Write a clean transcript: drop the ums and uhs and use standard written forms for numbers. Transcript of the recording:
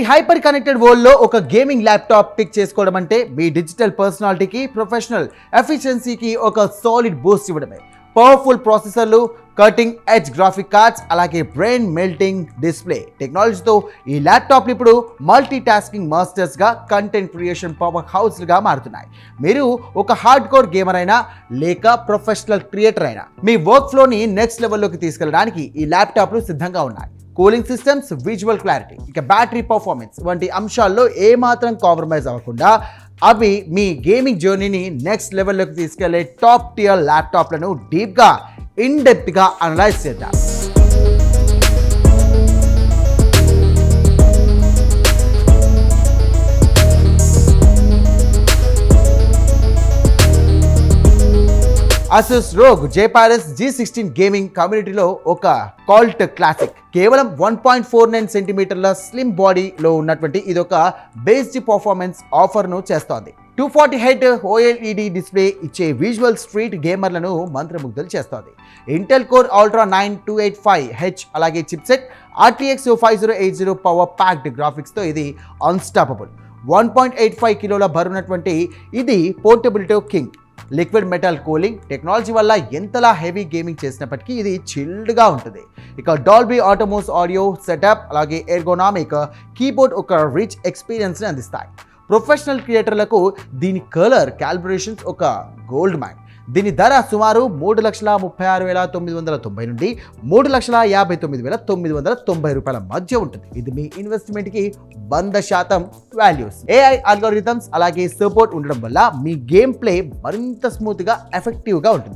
నేటి hyper connected world లో ఒక గేమింగ్ ల్యాప్టాప్ పిక్ చేసుకోవడం అంటే మీ డిజిటల్ పర్సనాలిటీకి, ప్రొఫెషనల్ ఎఫిషియన్సీకి ఒక సాలిడ్ బూస్ట్ ఇవ్వడమే. పవర్ఫుల్ ప్రాసెసర్లు, కటింగ్ ఎడ్జ్ గ్రాఫిక్ కార్డ్స్, అలాగే బ్రెయిన్ మెల్టింగ్ డిస్ప్లే టెక్నాలజీతో ఈ ల్యాప్టాప్లు ఇప్పుడు మల్టీ టాస్కింగ్ మాస్టర్స్గా, కంటెంట్ క్రియేషన్ పవర్ హౌస్లుగా మారుతున్నాయి. మీరు ఒక హార్డ్ కోర్ గేమర్ అయినా లేక ప్రొఫెషనల్ క్రియేటర్ అయినా మీ వర్క్ ఫ్లోని నెక్స్ట్ లెవెల్లోకి తీసుకెళ్ళడానికి ఈ ల్యాప్టాప్లు సిద్ధంగా ఉన్నాయి. కూలింగ్ సిస్టమ్స్, విజువల్ క్లారిటీ, ఇక బ్యాటరీ పర్ఫార్మెన్స్ వంటి అంశాల్లో ఏమాత్రం కాంప్రమైజ్ అవ్వకుండా అవి మీ గేమింగ్ జర్నీని నెక్స్ట్ లెవెల్లోకి తీసుకెళ్లే టాప్ టియర్ ల్యాప్టాప్లను డీప్గా, ఇన్డెప్త్గా అనలైజ్ చేద్దాం. Asus ROG Zephyrus G16 gaming కమ్యూనిటీలో ఒక కాల్ట్ క్లాసిక్. కేవలం 1.49 సెంటీమీటర్ల స్లిమ్ బాడీలో ఉన్నటువంటి ఇదొక బేస్డ్ పర్ఫార్మెన్స్ ఆఫర్ను చేస్తోంది. 240 OLED డిస్ప్లే ఇచ్చే విజువల్ స్ట్రీట్ గేమర్లను మంత్రముగ్ధులు చేస్తోంది. ఇంటెల్ కోర్ అల్ట్రా 9 285H అలాగే చిప్సెట్ RTX 5080 పవర్ ప్యాక్డ్ గ్రాఫిక్స్తో ఇది అన్స్టాపబుల్. 1.85 కిలోల బరువున్నటువంటి ఇది portability king. Liquid metal cooling technology వల్ల ఎంతలా హెవీ గేమింగ్ చేసినప్పటికీ ఇది చిల్డ్గా ఉంటుంది. ఇక డాల్బీ ఆటోమోస్ ఆడియో సెటప్ అలాగే ఎర్గోనామిక్ కీబోర్డ్ ఒక రిచ్ ఎక్స్పీరియన్స్ని అందిస్తాయి. ప్రొఫెషనల్ క్రియేటర్లకు దీని కలర్ క్యాలిబ్రేషన్స్ ఒక గోల్డ్ మైన్. దీని ధర సుమారు 3,36,990 నుండి 3,59,990 రూపాయల మధ్య ఉంటుంది. ఇది మీ ఇన్వెస్ట్మెంట్కి 100% వాల్యూస్. AI అల్గోరిథమ్స్ అలాగే సపోర్ట్ ఉండడం వల్ల మీ గేమ్ ప్లే మరింత స్మూత్గా, ఎఫెక్టివ్గా ఉంటుంది.